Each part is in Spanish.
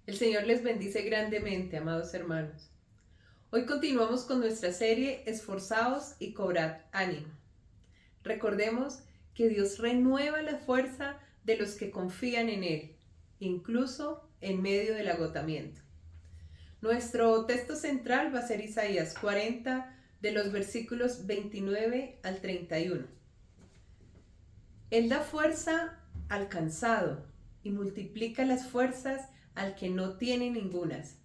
El Señor les bendice grandemente, amados hermanos. Hoy continuamos con nuestra serie Esforzaos y cobrad ánimo. Recordemos que Dios renueva la fuerza de los que confían en Él, incluso en medio del agotamiento. Nuestro texto central va a ser Isaías 40, de los versículos 29 al 31. Él da fuerza al cansado y multiplica las fuerzas al que no tiene ningunas.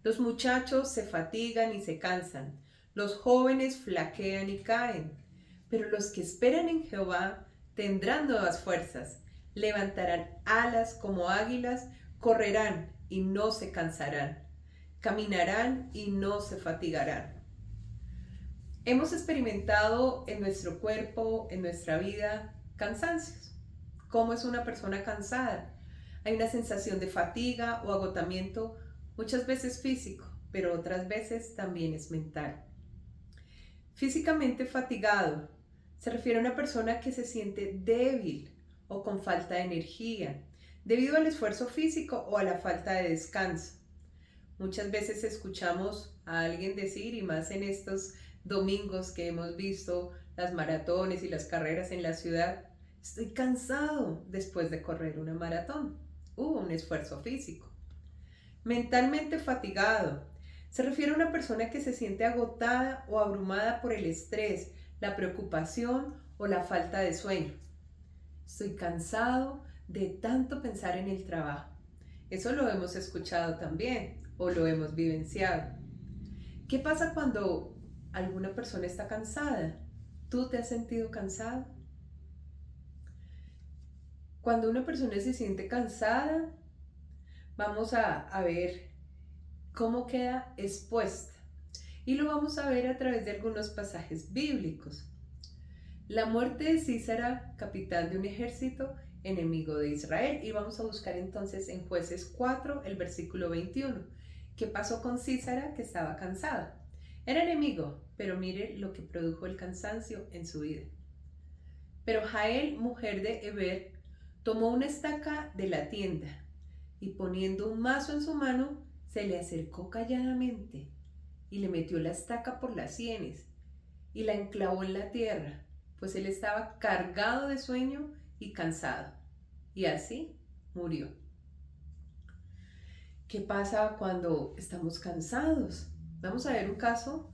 Los muchachos se fatigan y se cansan, los jóvenes flaquean y caen, pero los que esperan en Jehová tendrán nuevas fuerzas, levantarán alas como águilas, correrán y no se cansarán, caminarán y no se fatigarán. Hemos experimentado en nuestro cuerpo, en nuestra vida, cansancios. ¿Cómo es una persona cansada? Hay una sensación de fatiga o agotamiento, muchas veces físico, pero otras veces también es mental. Físicamente fatigado se refiere a una persona que se siente débil o con falta de energía, debido al esfuerzo físico o a la falta de descanso. Muchas veces escuchamos a alguien decir, y más en estos domingos que hemos visto las maratones y las carreras en la ciudad, estoy cansado después de correr una maratón. Hubo un esfuerzo físico. Mentalmente fatigado. Se refiere a una persona que se siente agotada o abrumada por el estrés, la preocupación o la falta de sueño. Estoy cansado de tanto pensar en el trabajo. Eso lo hemos escuchado también o lo hemos vivenciado. ¿Qué pasa cuando alguna persona está cansada? ¿Tú te has sentido cansado? Cuando una persona se siente cansada, vamos a ver cómo queda expuesta. Y lo vamos a ver a través de algunos pasajes bíblicos. La muerte de Císara, capitán de un ejército enemigo de Israel. Y vamos a buscar entonces en Jueces 4, el versículo 21. ¿Qué pasó con Císara, que estaba cansado? Era enemigo, pero mire lo que produjo el cansancio en su vida. Pero Jael, mujer de Heber, tomó una estaca de la tienda y poniendo un mazo en su mano, se le acercó calladamente y le metió la estaca por las sienes y la enclavó en la tierra, pues él estaba cargado de sueño y cansado. Y así murió. ¿Qué pasa cuando estamos cansados? Vamos a ver un caso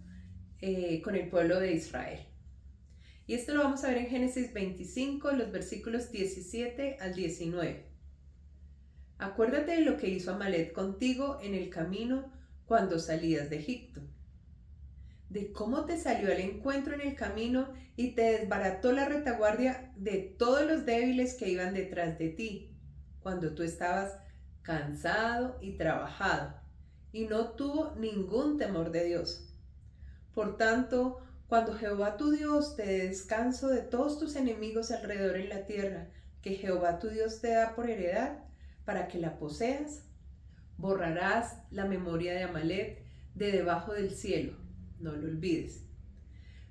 con el pueblo de Israel. Y esto lo vamos a ver en Génesis 25, los versículos 17 al 19. Acuérdate de lo que hizo Amalek contigo en el camino cuando salías de Egipto, de cómo te salió al encuentro en el camino y te desbarató la retaguardia de todos los débiles que iban detrás de ti, cuando tú estabas cansado y trabajado, y no tuvo ningún temor de Dios. Por tanto, cuando Jehová tu Dios te dé descanso de todos tus enemigos alrededor en la tierra, que Jehová tu Dios te da por heredad, para que la poseas, borrarás la memoria de Amalek de debajo del cielo, no lo olvides.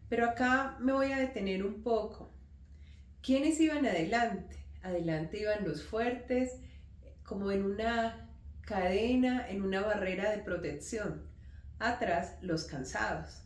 Pero acá me voy a detener un poco. ¿Quiénes iban adelante? Adelante iban los fuertes, como en una cadena, en una barrera de protección. Atrás los cansados.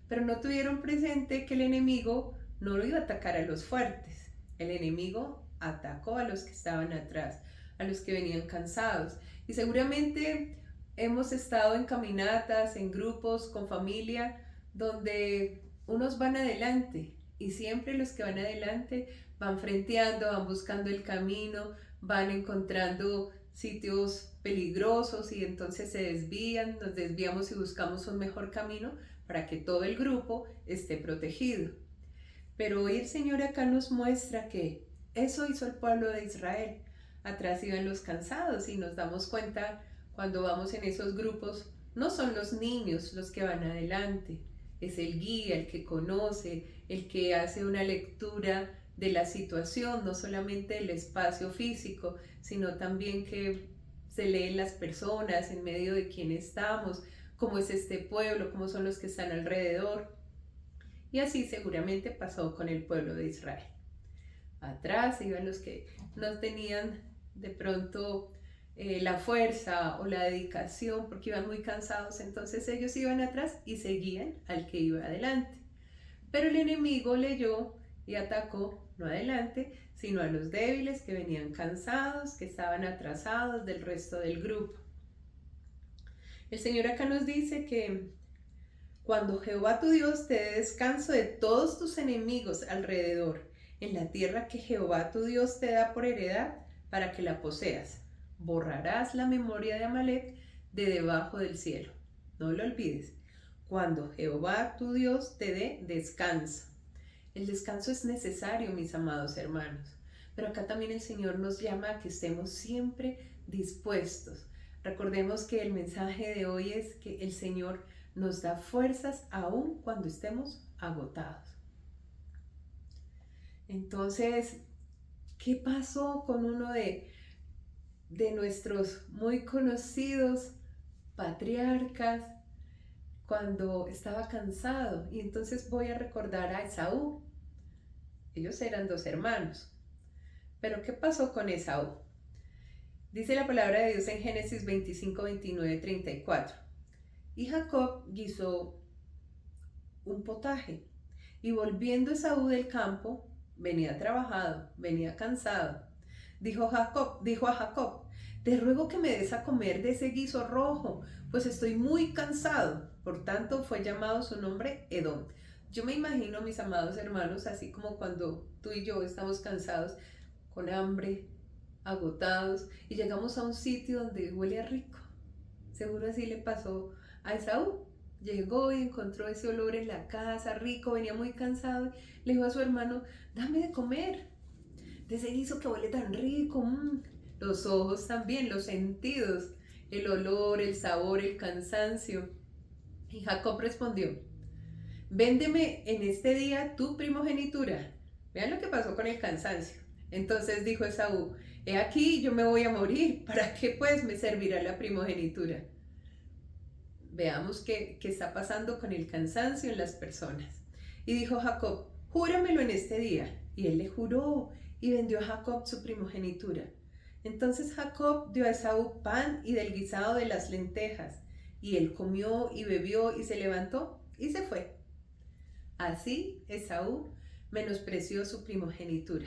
Pero no tuvieron presente que el enemigo no lo iba a atacar a los fuertes. El enemigo atacó a los que estaban atrás, a los que venían cansados. Y seguramente hemos estado en caminatas, en grupos, con familia, donde unos van adelante y siempre los que van adelante van frenteando, van buscando el camino, van encontrando sitios peligrosos y entonces se desvían, nos desviamos y buscamos un mejor camino para que todo el grupo esté protegido. Pero hoy el Señor acá nos muestra que eso hizo el pueblo de Israel. Atrás iban los cansados y nos damos cuenta cuando vamos en esos grupos, no son los niños los que van adelante, es el guía, el que conoce, el que hace una lectura de la situación, no solamente el espacio físico, sino también que se leen las personas en medio de quién estamos, cómo es este pueblo, cómo son los que están alrededor. Y así seguramente pasó con el pueblo de Israel. Atrás iban los que no tenían de pronto la fuerza o la dedicación porque iban muy cansados, entonces ellos iban atrás y seguían al que iba adelante. Pero el enemigo leyó y atacó no adelante, sino a los débiles que venían cansados, que estaban atrasados del resto del grupo. El Señor acá nos dice que cuando Jehová tu Dios te dé descanso de todos tus enemigos alrededor, en la tierra que Jehová tu Dios te da por heredad para que la poseas, borrarás la memoria de Amalek de debajo del cielo. No lo olvides. Cuando Jehová tu Dios te dé descanso. El descanso es necesario, mis amados hermanos. Pero acá también el Señor nos llama a que estemos siempre dispuestos. Recordemos que el mensaje de hoy es que el Señor nos da fuerzas aún cuando estemos agotados. Entonces, ¿qué pasó con uno de nuestros muy conocidos patriarcas cuando estaba cansado? Y entonces voy a recordar a Esaú. Ellos eran 2 hermanos. Pero ¿qué pasó con Esaú? Dice la palabra de Dios en Génesis 25, 29, 34. Y Jacob guisó un potaje. Y volviendo Esaú del campo, venía trabajado, venía cansado. Dijo a Jacob, te ruego que me des a comer de ese guiso rojo, pues estoy muy cansado. Por tanto, fue llamado su nombre Edom. Yo me imagino, mis amados hermanos, así como cuando tú y yo estamos cansados, con hambre, agotados, y llegamos a un sitio donde huele a rico. Seguro así le pasó a Esaú. Llegó y encontró ese olor en la casa, rico, venía muy cansado. Le dijo a su hermano, dame de comer, de ese guiso que huele tan rico. Los ojos también, los sentidos, el olor, el sabor, el cansancio. Y Jacob respondió, véndeme en este día tu primogenitura. Vean lo que pasó con el cansancio. Entonces dijo Esaú, he aquí yo me voy a morir, ¿para qué pues me servirá la primogenitura? Veamos qué está pasando con el cansancio en las personas. Y dijo Jacob, júramelo en este día. Y él le juró y vendió a Jacob su primogenitura. Entonces Jacob dio a Esaú pan y del guisado de las lentejas. Y él comió y bebió y se levantó y se fue. Así Esaú menospreció su primogenitura.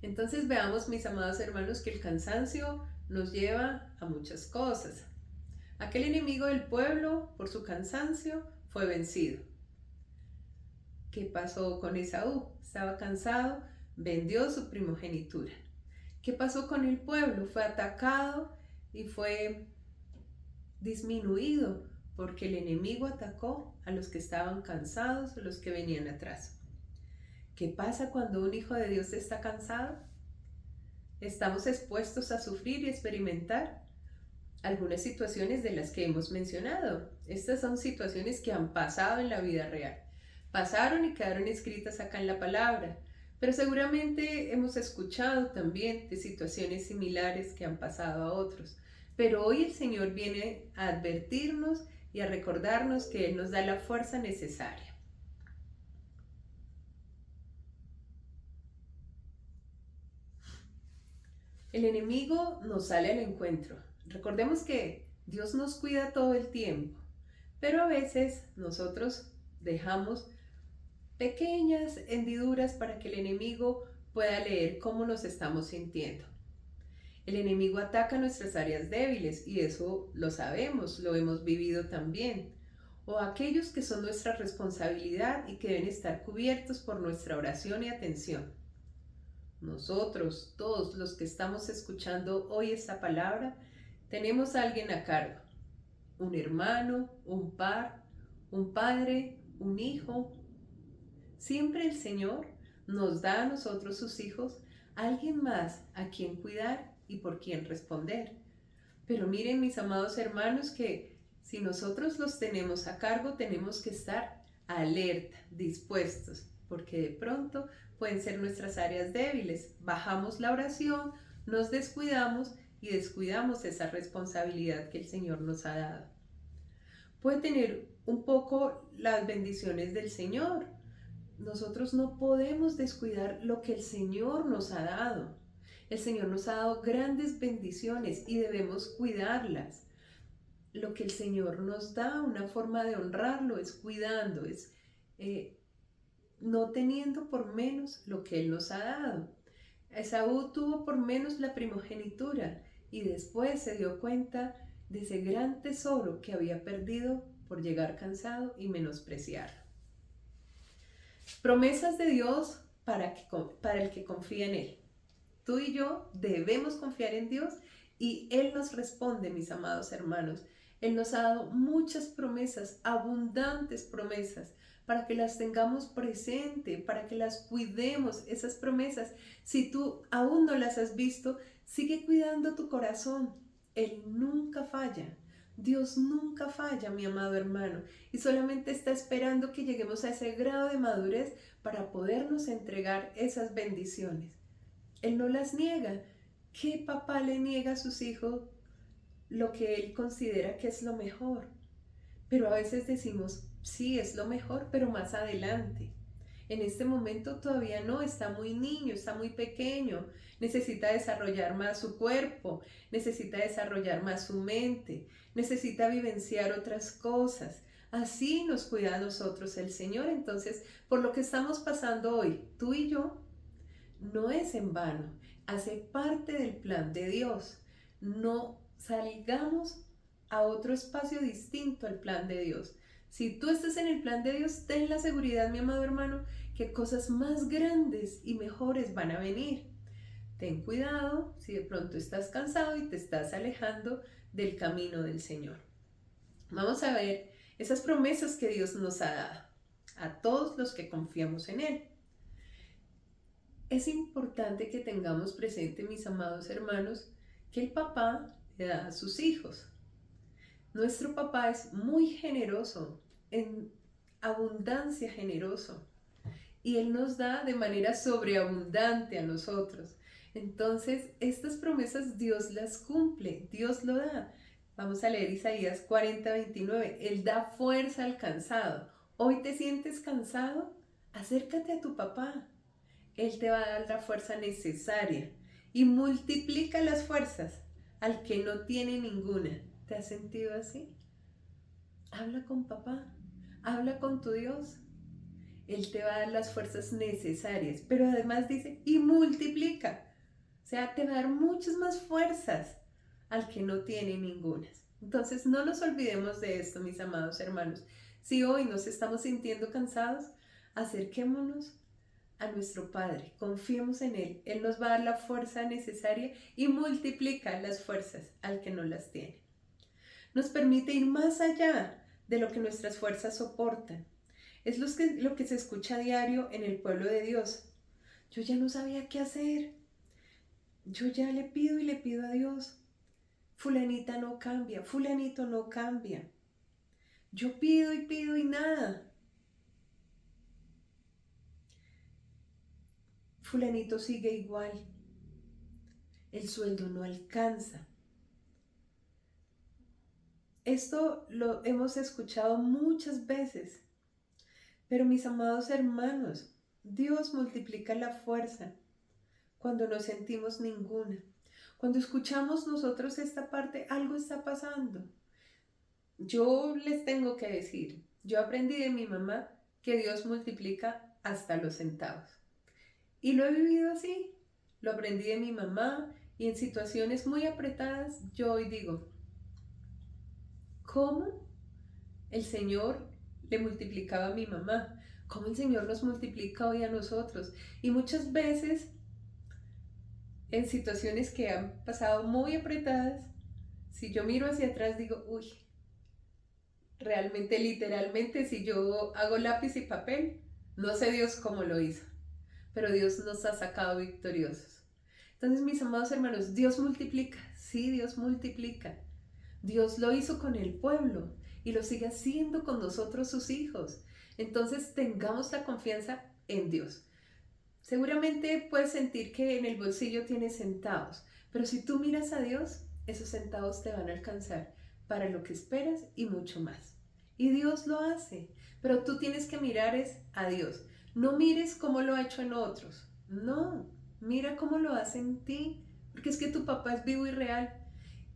Entonces veamos, mis amados hermanos, que el cansancio nos lleva a muchas cosas. Aquel enemigo del pueblo, por su cansancio, fue vencido. ¿Qué pasó con Esaú? Estaba cansado, vendió su primogenitura. ¿Qué pasó con el pueblo? Fue atacado y fue disminuido porque el enemigo atacó a los que estaban cansados, a los que venían atrás. ¿Qué pasa cuando un hijo de Dios está cansado? Estamos expuestos a sufrir y experimentar algunas situaciones de las que hemos mencionado. Estas son situaciones que han pasado en la vida real. Pasaron y quedaron escritas acá en la palabra, pero seguramente hemos escuchado también de situaciones similares que han pasado a otros. Pero hoy el Señor viene a advertirnos y a recordarnos que Él nos da la fuerza necesaria. El enemigo nos sale al encuentro. Recordemos que Dios nos cuida todo el tiempo, pero a veces nosotros dejamos pequeñas hendiduras para que el enemigo pueda leer cómo nos estamos sintiendo. El enemigo ataca nuestras áreas débiles y eso lo sabemos, lo hemos vivido también. O aquellos que son nuestra responsabilidad y que deben estar cubiertos por nuestra oración y atención. Nosotros, todos los que estamos escuchando hoy esta palabra, tenemos a alguien a cargo. Un hermano, un par, un padre, un hijo. Siempre el Señor nos da a nosotros, sus hijos, alguien más a quien cuidar y por quien responder. Pero miren, mis amados hermanos, que si nosotros los tenemos a cargo, tenemos que estar alerta, dispuestos, porque de pronto pueden ser nuestras áreas débiles. Bajamos la oración, nos descuidamos y descuidamos esa responsabilidad que el Señor nos ha dado. Puede tener un poco las bendiciones del Señor. Nosotros no podemos descuidar lo que el Señor nos ha dado. El Señor nos ha dado grandes bendiciones y debemos cuidarlas. Lo que el Señor nos da, una forma de honrarlo es cuidando, es no teniendo por menos lo que Él nos ha dado. Esaú tuvo por menos la primogenitura y después se dio cuenta de ese gran tesoro que había perdido por llegar cansado y menospreciarlo. Promesas de Dios para el que confía en Él. Tú y yo debemos confiar en Dios y Él nos responde, mis amados hermanos. Él nos ha dado muchas promesas, abundantes promesas, para que las tengamos presente, para que las cuidemos, esas promesas. Si tú aún no las has visto, sigue cuidando tu corazón. Él nunca falla. Dios nunca falla, mi amado hermano, y solamente está esperando que lleguemos a ese grado de madurez para podernos entregar esas bendiciones. Él no las niega. ¿Qué papá le niega a sus hijos lo que él considera que es lo mejor? Pero a veces decimos, sí, es lo mejor, pero más adelante. En este momento todavía no, está muy niño, está muy pequeño, necesita desarrollar más su cuerpo, necesita desarrollar más su mente, necesita vivenciar otras cosas. Así nos cuida a nosotros el Señor. Entonces, por lo que estamos pasando hoy, tú y yo, no es en vano, hace parte del plan de Dios. No salgamos a otro espacio distinto al plan de Dios. Si tú estás en el plan de Dios, ten la seguridad, mi amado hermano, que cosas más grandes y mejores van a venir. Ten cuidado si de pronto estás cansado y te estás alejando del camino del Señor. Vamos a ver esas promesas que Dios nos ha dado a todos los que confiamos en Él. Es importante que tengamos presente, mis amados hermanos, que el papá le da a sus hijos. Nuestro papá es muy generoso, en abundancia generoso, y Él nos da de manera sobreabundante a nosotros. Entonces, estas promesas Dios las cumple, Dios lo da. Vamos a leer Isaías 40:29. Él da fuerza al cansado. ¿Hoy te sientes cansado? Acércate a tu papá. Él te va a dar la fuerza necesaria y multiplica las fuerzas al que no tiene ninguna. ¿Te has sentido así? Habla con papá, habla con tu Dios. Él te va a dar las fuerzas necesarias, pero además dice, y multiplica. O sea, te va a dar muchas más fuerzas al que no tiene ninguna. Entonces, no nos olvidemos de esto, mis amados hermanos. Si hoy nos estamos sintiendo cansados, acerquémonos a nuestro Padre, confiemos en Él. Él nos va a dar la fuerza necesaria y multiplica las fuerzas al que no las tiene. Nos permite ir más allá de lo que nuestras fuerzas soportan. Es lo que se escucha a diario en el pueblo de Dios. Yo ya no sabía qué hacer. Yo ya le pido y le pido a Dios. Fulanita no cambia, fulanito no cambia. Yo pido y nada. Fulanito sigue igual. El sueldo no alcanza. Esto lo hemos escuchado muchas veces. Pero mis amados hermanos, Dios multiplica la fuerza cuando no sentimos ninguna. Cuando escuchamos nosotros esta parte, algo está pasando. Yo les tengo que decir, yo aprendí de mi mamá que Dios multiplica hasta los centavos. Y lo he vivido así. Lo aprendí de mi mamá y en situaciones muy apretadas yo hoy digo, ¿cómo el Señor le multiplicaba a mi mamá? ¿Cómo el Señor nos multiplica hoy a nosotros? Y muchas veces en situaciones que han pasado muy apretadas, si yo miro hacia atrás digo, uy, realmente, literalmente, si yo hago lápiz y papel, no sé Dios cómo lo hizo, pero Dios nos ha sacado victoriosos. Entonces, mis amados hermanos, Dios multiplica, sí, Dios multiplica. Dios lo hizo con el pueblo y lo sigue haciendo con nosotros, sus hijos. Entonces, tengamos la confianza en Dios. Seguramente puedes sentir que en el bolsillo tienes centavos, pero si tú miras a Dios, esos centavos te van a alcanzar para lo que esperas y mucho más. Y Dios lo hace, pero tú tienes que mirar a Dios. No mires cómo lo ha hecho en otros. No, Mira cómo lo hace en ti, porque es que tu papá es vivo y real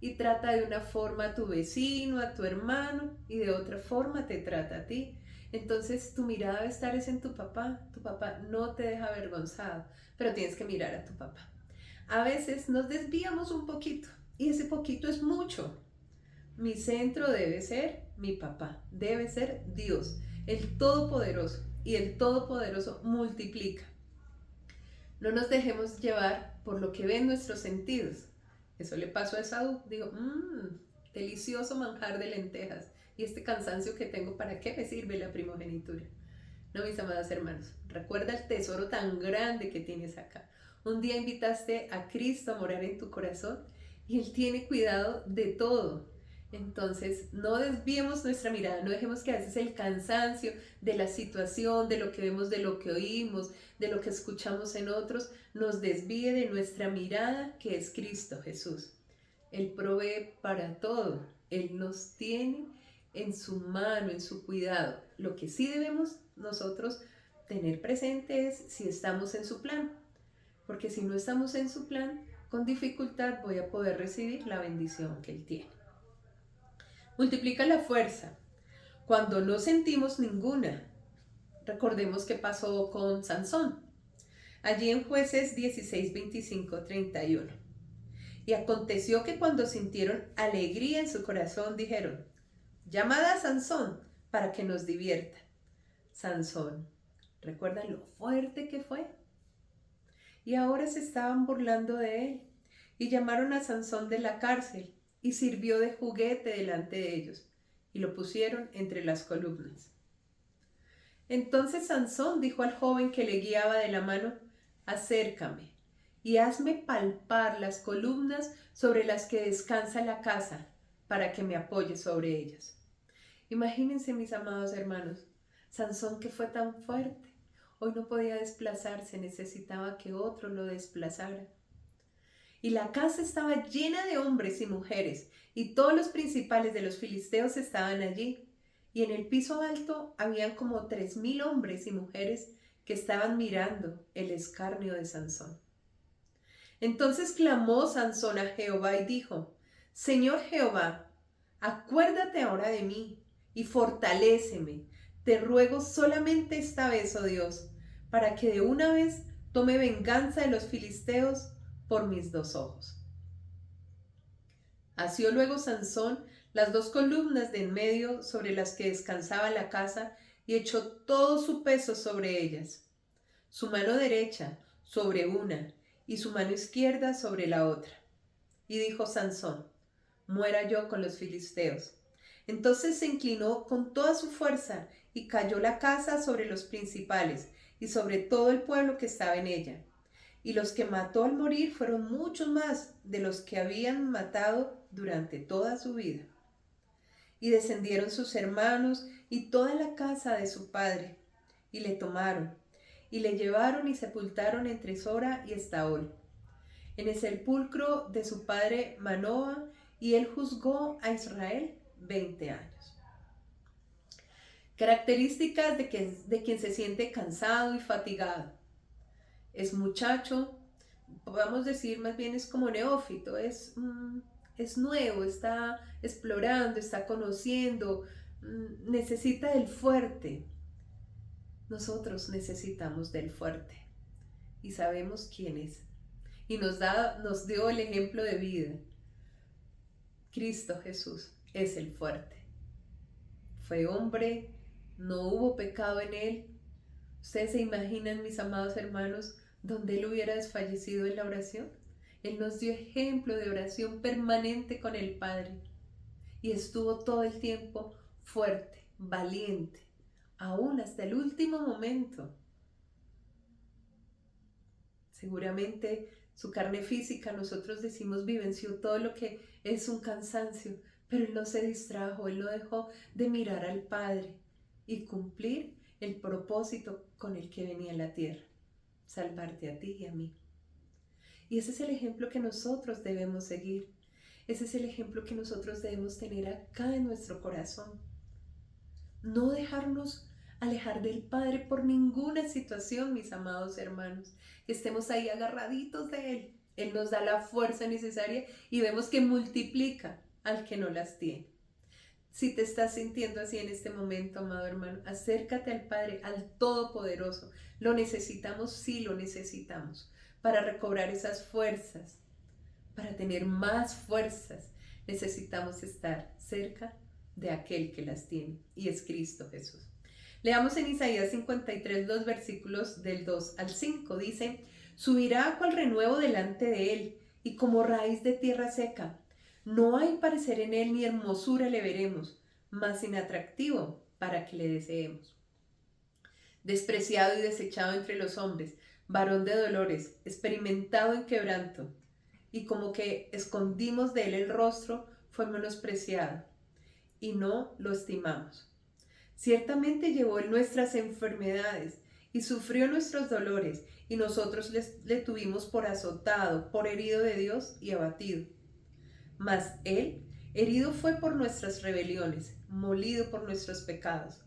y trata de una forma a tu vecino, a tu hermano y de otra forma te trata a ti. Entonces tu mirada debe estar es en tu papá no te deja avergonzado, pero tienes que mirar a tu papá. A veces nos desviamos un poquito y ese poquito es mucho. Mi centro debe ser mi papá, debe ser Dios, el Todopoderoso, y el Todopoderoso multiplica. No nos dejemos llevar por lo que ven nuestros sentidos. Eso le pasó a Esaú. Digo, delicioso manjar de lentejas. Y este cansancio que tengo, ¿para qué me sirve la primogenitura? No, mis amadas hermanos, recuerda el tesoro tan grande que tienes acá. Un día invitaste a Cristo a morar en tu corazón y Él tiene cuidado de todo. Entonces, no desviemos nuestra mirada, no dejemos que a veces el cansancio de la situación, de lo que vemos, de lo que oímos, de lo que escuchamos en otros, nos desvíe de nuestra mirada que es Cristo Jesús. Él provee para todo, Él nos tiene en su mano, en su cuidado. Lo que sí debemos nosotros tener presente es si estamos en su plan, porque si no estamos en su plan, con dificultad voy a poder recibir la bendición que Él tiene. Multiplica la fuerza. Cuando no sentimos ninguna, recordemos qué pasó con Sansón. Allí en Jueces 16, 25, 31. Y aconteció que cuando sintieron alegría en su corazón, dijeron, llamad a Sansón para que nos divierta. Sansón, ¿recuerdan lo fuerte que fue? Y ahora se estaban burlando de él. Y llamaron a Sansón de la cárcel y sirvió de juguete delante de ellos. Y lo pusieron entre las columnas. Entonces Sansón dijo al joven que le guiaba de la mano, acércame y hazme palpar las columnas sobre las que descansa la casa para que me apoye sobre ellas. Imagínense, mis amados hermanos, Sansón que fue tan fuerte, hoy no podía desplazarse, necesitaba que otro lo desplazara. Y la casa estaba llena de hombres y mujeres, y todos los principales de los filisteos estaban allí. Y en el piso alto habían como 3,000 hombres y mujeres que estaban mirando el escarnio de Sansón. Entonces clamó Sansón a Jehová y dijo, Señor Jehová, acuérdate ahora de mí y fortaléceme. Te ruego solamente esta vez, oh Dios, para que de una vez tome venganza de los filisteos por mis 2 ojos. Asió luego Sansón las 2 columnas de en medio sobre las que descansaba la casa y echó todo su peso sobre ellas, su mano derecha sobre una y su mano izquierda sobre la otra. Y dijo Sansón, muera yo con los filisteos. Entonces se inclinó con toda su fuerza y cayó la casa sobre los principales y sobre todo el pueblo que estaba en ella. Y los que mató al morir fueron muchos más de los que habían matado durante toda su vida. Y descendieron sus hermanos y toda la casa de su padre, y le tomaron, y le llevaron y sepultaron entre Sora y Estaol, en el sepulcro de su padre Manoa, y él juzgó a Israel 20 años. Características de quien se siente cansado y fatigado. Es muchacho, podemos decir más bien es como neófito, es nuevo, está explorando, está conociendo, necesita del fuerte. Nosotros necesitamos del fuerte y sabemos quién es. Y nos dio el ejemplo de vida. Cristo Jesús es el fuerte. Fue hombre, no hubo pecado en él. ¿Ustedes se imaginan, mis amados hermanos, donde él hubiera desfallecido en la oración? Él nos dio ejemplo de oración permanente con el Padre y estuvo todo el tiempo fuerte, valiente, aún hasta el último momento. Seguramente su carne física, nosotros decimos, vivenció todo lo que es un cansancio, pero él no se distrajo, él no dejó de mirar al Padre y cumplir el propósito con el que venía a la tierra, salvarte a ti y a mí. Y ese es el ejemplo que nosotros debemos seguir. Ese es el ejemplo que nosotros debemos tener acá en nuestro corazón. No dejarnos alejar del Padre por ninguna situación, mis amados hermanos. Que estemos ahí agarraditos de Él. Él nos da la fuerza necesaria y vemos que multiplica al que no las tiene. Si te estás sintiendo así en este momento, amado hermano, acércate al Padre, al Todopoderoso. Lo necesitamos, sí lo necesitamos, para recobrar esas fuerzas, para tener más fuerzas. Necesitamos estar cerca de aquel que las tiene, y es Cristo Jesús. Leamos en Isaías 53 los versículos del 2 al 5. Dice: subirá cual renuevo delante de él, y como raíz de tierra seca. No hay parecer en él ni hermosura le veremos, mas inatractivo para que le deseemos. Despreciado y desechado entre los hombres, varón de dolores, experimentado en quebranto, y como que escondimos de él el rostro, fue menospreciado, y no lo estimamos. Ciertamente llevó él nuestras enfermedades y sufrió nuestros dolores, y nosotros le tuvimos por azotado, por herido de Dios y abatido. Mas él herido fue por nuestras rebeliones, molido por nuestros pecados.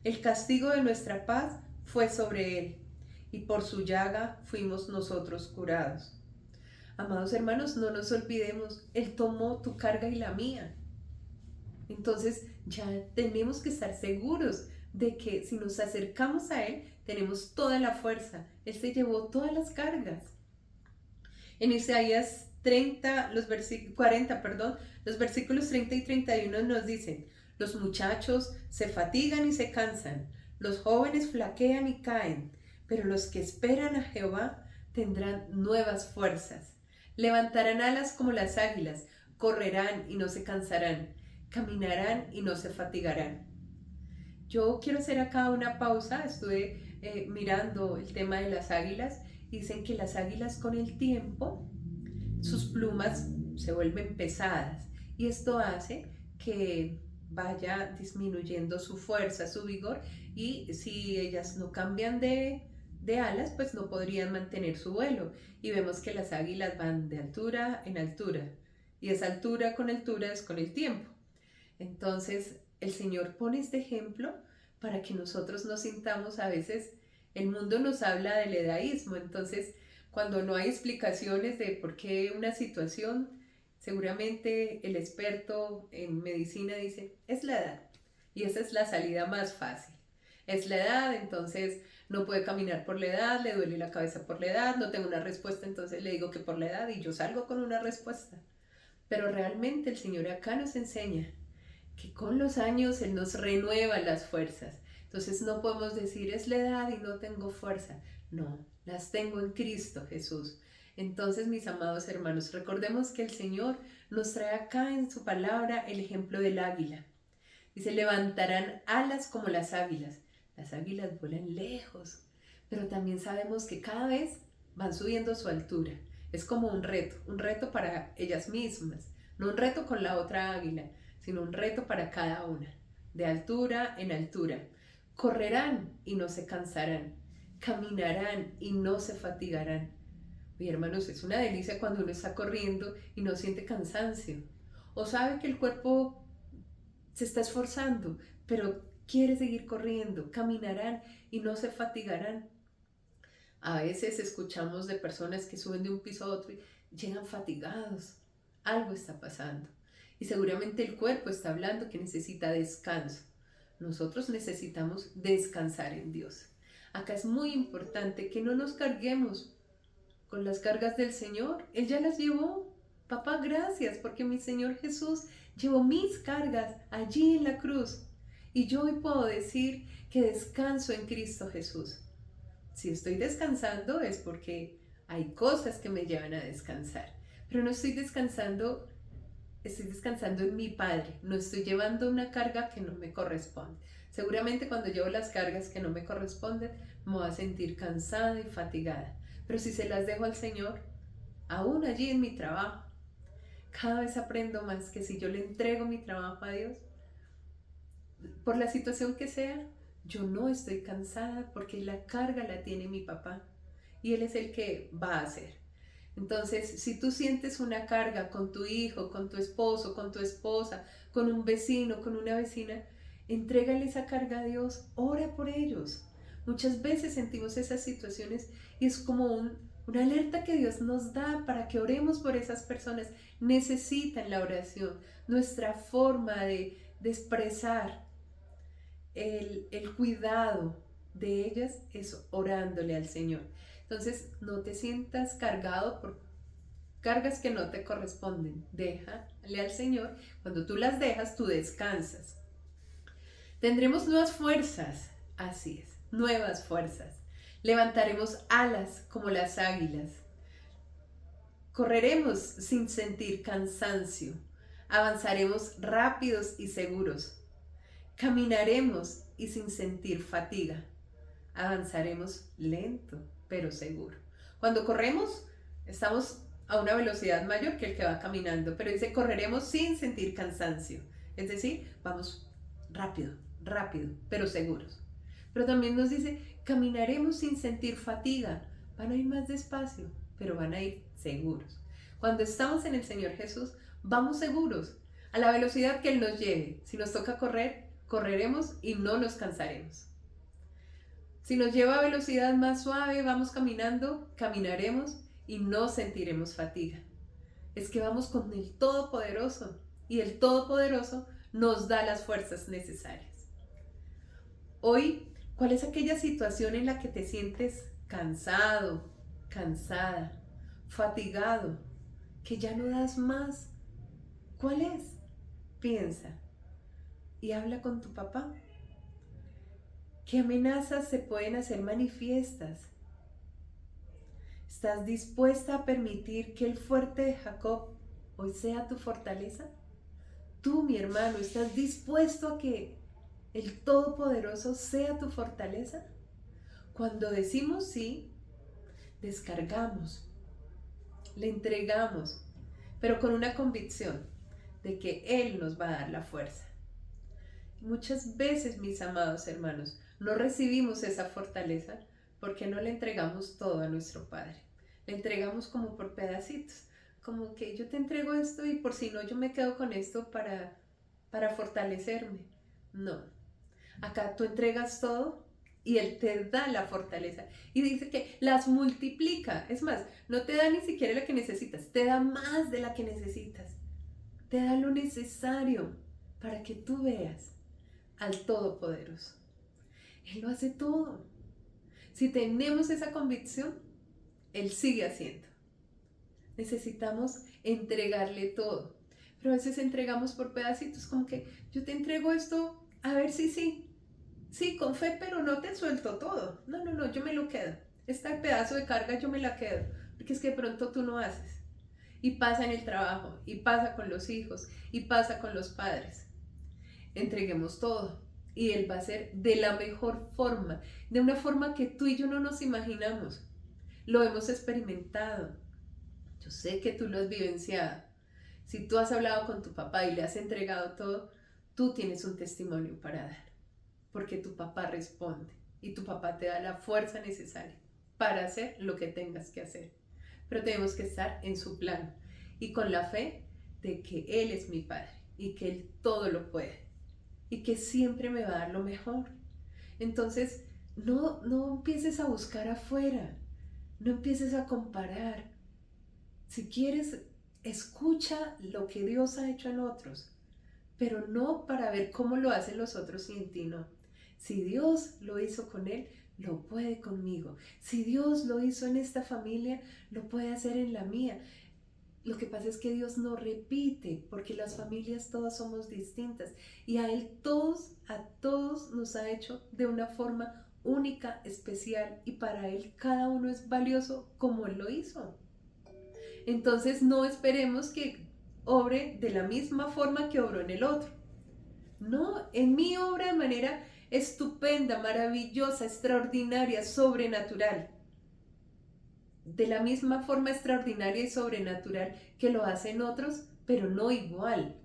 El castigo de nuestra paz fue sobre él, y por su llaga fuimos nosotros curados. Amados hermanos, no nos olvidemos, Él tomó tu carga y la mía. Entonces ya tenemos que estar seguros de que si nos acercamos a Él, tenemos toda la fuerza. Él se llevó todas las cargas. En Isaías 40, los versículos 30 y 31 nos dicen: los muchachos se fatigan y se cansan, los jóvenes flaquean y caen, pero los que esperan a Jehová tendrán nuevas fuerzas. Levantarán alas como las águilas, correrán y no se cansarán, caminarán y no se fatigarán. Yo quiero hacer acá una pausa. Estuve mirando el tema de las águilas. Dicen que las águilas con el tiempo, sus plumas se vuelven pesadas, y esto hace que vaya disminuyendo su fuerza, su vigor, y si ellas no cambian de alas, pues no podrían mantener su vuelo. Y vemos que las águilas van de altura en altura, y esa altura con altura es con el tiempo. Entonces el Señor pone este ejemplo para que nosotros nos sintamos. A veces el mundo nos habla del edaísmo, entonces cuando no hay explicaciones de por qué una situación, seguramente el experto en medicina dice: es la edad, y esa es la salida más fácil. Es la edad, entonces no puede caminar por la edad, le duele la cabeza por la edad, no tengo una respuesta, entonces le digo que por la edad, y yo salgo con una respuesta. Pero realmente el Señor acá nos enseña que con los años Él nos renueva las fuerzas. Entonces no podemos decir: es la edad y no tengo fuerza. No, las tengo en Cristo Jesús. Entonces, mis amados hermanos, recordemos que el Señor nos trae acá en su palabra el ejemplo del águila. Dice: levantarán alas como las águilas. Las águilas vuelan lejos, pero también sabemos que cada vez van subiendo su altura. Es como un reto para ellas mismas, no un reto con la otra águila, sino un reto para cada una, de altura en altura. Correrán y no se cansarán, caminarán y no se fatigarán. Oye, hermanos, es una delicia cuando uno está corriendo y no siente cansancio, o sabe que el cuerpo se está esforzando, pero quiere seguir corriendo. Caminarán y no se fatigarán. A veces escuchamos de personas que suben de un piso a otro y llegan fatigados. Algo está pasando. Y seguramente el cuerpo está hablando que necesita descanso. Nosotros necesitamos descansar en Dios. Acá es muy importante que no nos carguemos con las cargas del Señor. Él ya las llevó. Papá, gracias, porque mi Señor Jesús llevó mis cargas allí en la cruz. Y yo hoy puedo decir que descanso en Cristo Jesús. Si estoy descansando es porque hay cosas que me llevan a descansar. Pero no estoy descansando en mi Padre. No estoy llevando una carga que no me corresponde. Seguramente cuando llevo las cargas que no me corresponden, me voy a sentir cansada y fatigada. Pero si se las dejo al Señor, aún allí en mi trabajo, cada vez aprendo más que si yo le entrego mi trabajo a Dios, por la situación que sea, yo no estoy cansada porque la carga la tiene mi papá y Él es el que va a hacer. Entonces, si tú sientes una carga con tu hijo, con tu esposo, con tu esposa, con un vecino, con una vecina, Entrégale esa carga a Dios, ora por ellos. Muchas veces sentimos esas situaciones y es como una alerta que Dios nos da para que oremos por esas personas. Necesitan la oración, nuestra forma de expresar el cuidado de ellas es orándole al Señor. Entonces, no te sientas cargado por cargas que no te corresponden. Déjale al Señor. Cuando tú las dejas, tú descansas. Tendremos nuevas fuerzas. Así es, nuevas fuerzas. Levantaremos alas como las águilas. Correremos sin sentir cansancio. Avanzaremos rápidos y seguros. Caminaremos y sin sentir fatiga. Avanzaremos lento, pero seguro. Cuando corremos, estamos a una velocidad mayor que el que va caminando, pero dice correremos sin sentir cansancio. Es decir, vamos rápido, rápido, pero seguros. Pero también nos dice, caminaremos sin sentir fatiga. Van a ir más despacio, pero van a ir seguros. Cuando estamos en el Señor Jesús, vamos seguros, a la velocidad que Él nos lleve. Si nos toca correr, correremos y no nos cansaremos. Si nos lleva a velocidad más suave, vamos caminando, caminaremos y no sentiremos fatiga. Es que vamos con el Todopoderoso y el Todopoderoso nos da las fuerzas necesarias. Hoy, ¿cuál es aquella situación en la que te sientes cansado, cansada, fatigado, que ya no das más? ¿Cuál es? Piensa y habla con tu papá. ¿Qué amenazas se pueden hacer manifiestas? ¿Estás dispuesta a permitir que el fuerte de Jacob hoy sea tu fortaleza? Tú, mi hermano, ¿estás dispuesto a que el Todopoderoso sea tu fortaleza? Cuando decimos sí, descargamos, le entregamos, pero con una convicción de que Él nos va a dar la fuerza. Muchas veces, mis amados hermanos, no recibimos esa fortaleza porque no le entregamos todo a nuestro Padre. Le entregamos como por pedacitos, como que yo te entrego esto y por si no yo me quedo con esto para fortalecerme. No, acá tú entregas todo y Él te da la fortaleza. Y dice que las multiplica. Es más, no te da ni siquiera la que necesitas, te da más de la que necesitas. Te da lo necesario para que tú veas al Todopoderoso. Él lo hace todo. Si tenemos esa convicción, Él sigue haciendo. Necesitamos entregarle todo. Pero a veces entregamos por pedacitos, como que yo te entrego esto, a ver si sí. Sí, con fe, pero no te suelto todo. No, yo me lo quedo. Este pedazo de carga yo me la quedo. Porque es que de pronto tú no haces. Y pasa en el trabajo, y pasa con los hijos, y pasa con los padres. Entreguemos todo. Y Él va a ser de la mejor forma, de una forma que tú y yo no nos imaginamos. Lo hemos experimentado. Yo sé que tú lo has vivenciado. Si tú has hablado con tu papá y le has entregado todo, tú tienes un testimonio para dar. Porque tu papá responde y tu papá te da la fuerza necesaria para hacer lo que tengas que hacer. Pero tenemos que estar en su plan y con la fe de que Él es mi Padre y que Él todo lo puede y que siempre me va a dar lo mejor. Entonces, no empieces a buscar afuera, no empieces a comparar. Si quieres, escucha lo que Dios ha hecho en otros, pero no para ver cómo lo hacen los otros y en ti no. Si Dios lo hizo con él, lo puede conmigo. Si Dios lo hizo en esta familia, lo puede hacer en la mía. Lo que pasa es que Dios no repite, porque las familias todas somos distintas y a todos nos ha hecho de una forma única, especial, y para Él cada uno es valioso como Él lo hizo. Entonces no esperemos que obre de la misma forma que obró en el otro. No, en mí obra de manera estupenda, maravillosa, extraordinaria, sobrenatural. De la misma forma extraordinaria y sobrenatural que lo hacen otros, pero no igual.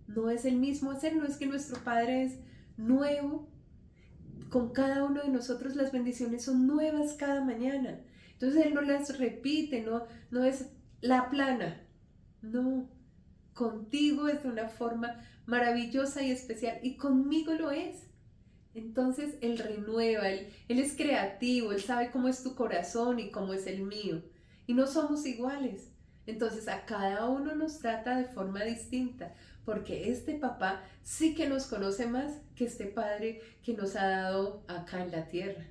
No es el mismo hacer, no es que nuestro Padre es nuevo. Con cada uno de nosotros las bendiciones son nuevas cada mañana. Entonces Él no las repite, no es la plana. No, contigo es de una forma maravillosa y especial y conmigo lo es. Entonces Él renueva, Él es creativo, Él sabe cómo es tu corazón y cómo es el mío. Y no somos iguales. Entonces a cada uno nos trata de forma distinta, porque este papá sí que nos conoce más que este padre que nos ha dado acá en la tierra.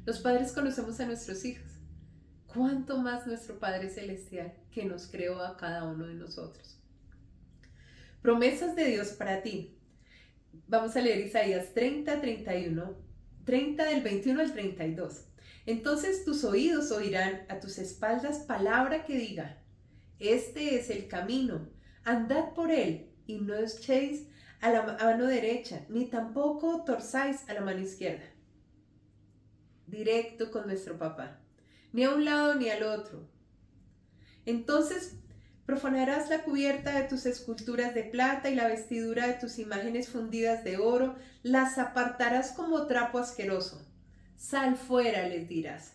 Los padres conocemos a nuestros hijos. ¿Cuánto más nuestro Padre Celestial que nos creó a cada uno de nosotros? Promesas de Dios para ti. Vamos a leer Isaías 30, 31, 30 del 21 al 32. Entonces tus oídos oirán a tus espaldas palabra que diga, este es el camino, andad por él y no echéis a la mano derecha, ni tampoco torzáis a la mano izquierda. Directo con nuestro papá, ni a un lado ni al otro. Entonces profanarás la cubierta de tus esculturas de plata y la vestidura de tus imágenes fundidas de oro, las apartarás como trapo asqueroso. Sal fuera, les dirás.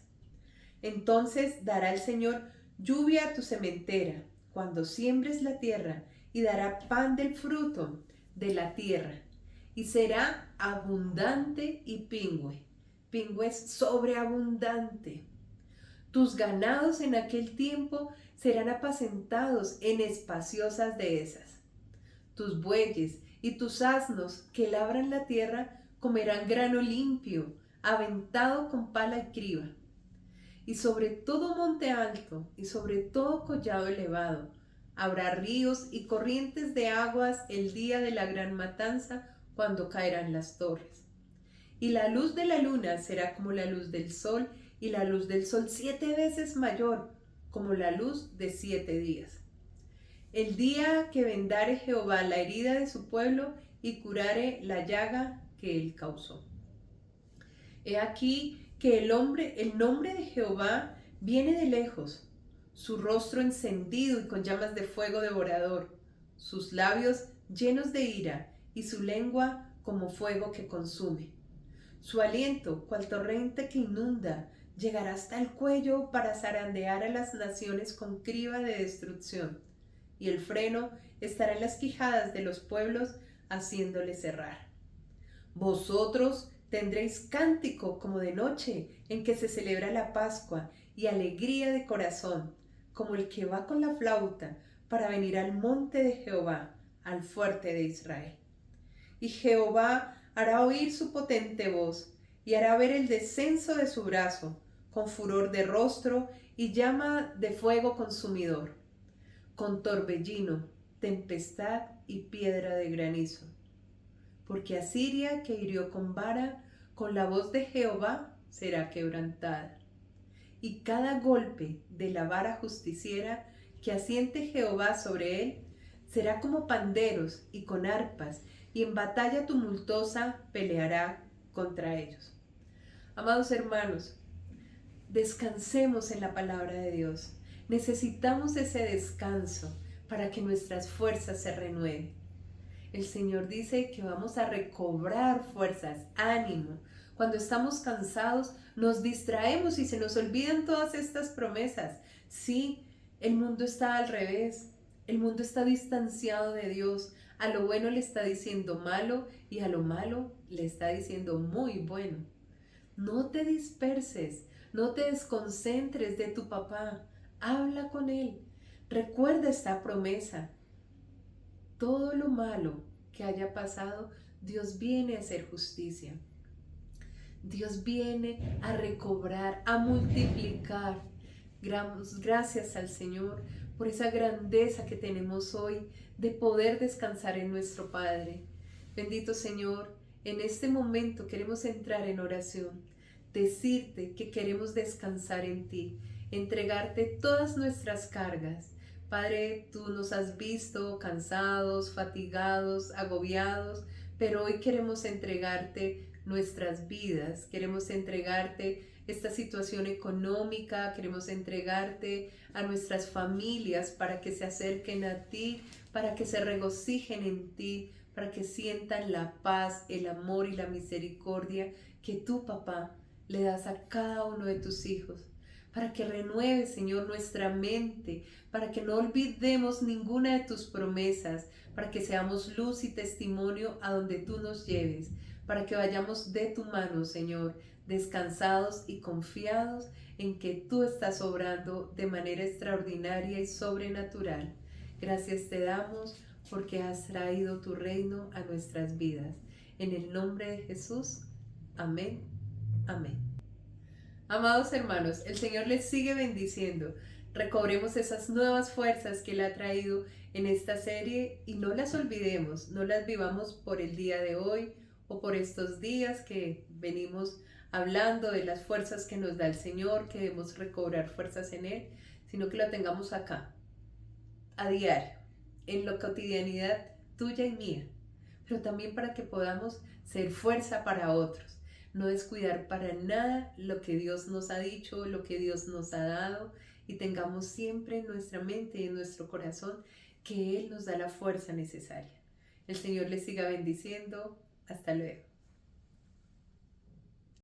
Entonces dará el Señor lluvia a tu sementera, cuando siembres la tierra, y dará pan del fruto de la tierra, y será abundante y pingüe. Pingüe es sobreabundante. Tus ganados en aquel tiempo serán apacentados en espaciosas dehesas. Tus bueyes y tus asnos que labran la tierra comerán grano limpio, aventado con pala y criba. Y sobre todo monte alto y sobre todo collado elevado habrá ríos y corrientes de aguas el día de la gran matanza, cuando caerán las torres. Y la luz de la luna será como la luz del sol, y la luz del sol 7 veces mayor, como la luz de 7 días. El día que vendare Jehová la herida de su pueblo y curare la llaga que él causó. He aquí que el nombre de Jehová viene de lejos, su rostro encendido y con llamas de fuego devorador, sus labios llenos de ira y su lengua como fuego que consume. Su aliento, cual torrente que inunda, llegará hasta el cuello para zarandear a las naciones con criba de destrucción, y el freno estará en las quijadas de los pueblos, haciéndoles cerrar. Vosotros tendréis cántico como de noche, en que se celebra la Pascua, y alegría de corazón, como el que va con la flauta para venir al monte de Jehová, al fuerte de Israel. Y Jehová hará oír su potente voz, y hará ver el descenso de su brazo, con furor de rostro y llama de fuego consumidor, con torbellino, tempestad y piedra de granizo. Porque Asiria, que hirió con vara, con la voz de Jehová será quebrantada. Y cada golpe de la vara justiciera que asiente Jehová sobre él, será como panderos y con arpas, y en batalla tumultuosa peleará contra ellos. Amados hermanos, descansemos en la palabra de Dios. Necesitamos ese descanso para que nuestras fuerzas se renueven. El Señor dice que vamos a recobrar fuerzas, ánimo. Cuando estamos cansados, nos distraemos y se nos olvidan todas estas promesas. Sí, el mundo está al revés. El mundo está distanciado de Dios. A lo bueno le está diciendo malo y a lo malo le está diciendo muy bueno. No te disperses, no te desconcentres de tu papá. Habla con él. Recuerda esta promesa. Todo lo malo que haya pasado, Dios viene a hacer justicia. Dios viene a recobrar, a multiplicar. Gracias al Señor por esa grandeza que tenemos hoy de poder descansar en nuestro Padre. Bendito Señor, en este momento queremos entrar en oración, decirte que queremos descansar en ti, entregarte todas nuestras cargas. Padre, tú nos has visto cansados, fatigados, agobiados, pero hoy queremos entregarte nuestras vidas, queremos entregarte esta situación económica, queremos entregarte a nuestras familias para que se acerquen a ti, para que se regocijen en ti, para que sientan la paz, el amor y la misericordia que tú, papá, le das a cada uno de tus hijos. para que renueves, Señor, nuestra mente, para que no olvidemos ninguna de tus promesas, para que seamos luz y testimonio a donde tú nos lleves, para que vayamos de tu mano, Señor, descansados y confiados en que tú estás obrando de manera extraordinaria y sobrenatural. Gracias te damos porque has traído tu reino a nuestras vidas. En el nombre de Jesús, amén, amén. Amados hermanos, el Señor les sigue bendiciendo. Recobremos esas nuevas fuerzas que Él ha traído en esta serie y no las olvidemos, no las vivamos por el día de hoy o por estos días que venimos hablando de las fuerzas que nos da el Señor, que debemos recobrar fuerzas en Él, sino que lo tengamos acá, a diario, en la cotidianidad tuya y mía, pero también para que podamos ser fuerza para otros. No descuidar para nada lo que Dios nos ha dicho, lo que Dios nos ha dado, y tengamos siempre en nuestra mente y en nuestro corazón que Él nos da la fuerza necesaria. El Señor les siga bendiciendo. Hasta luego.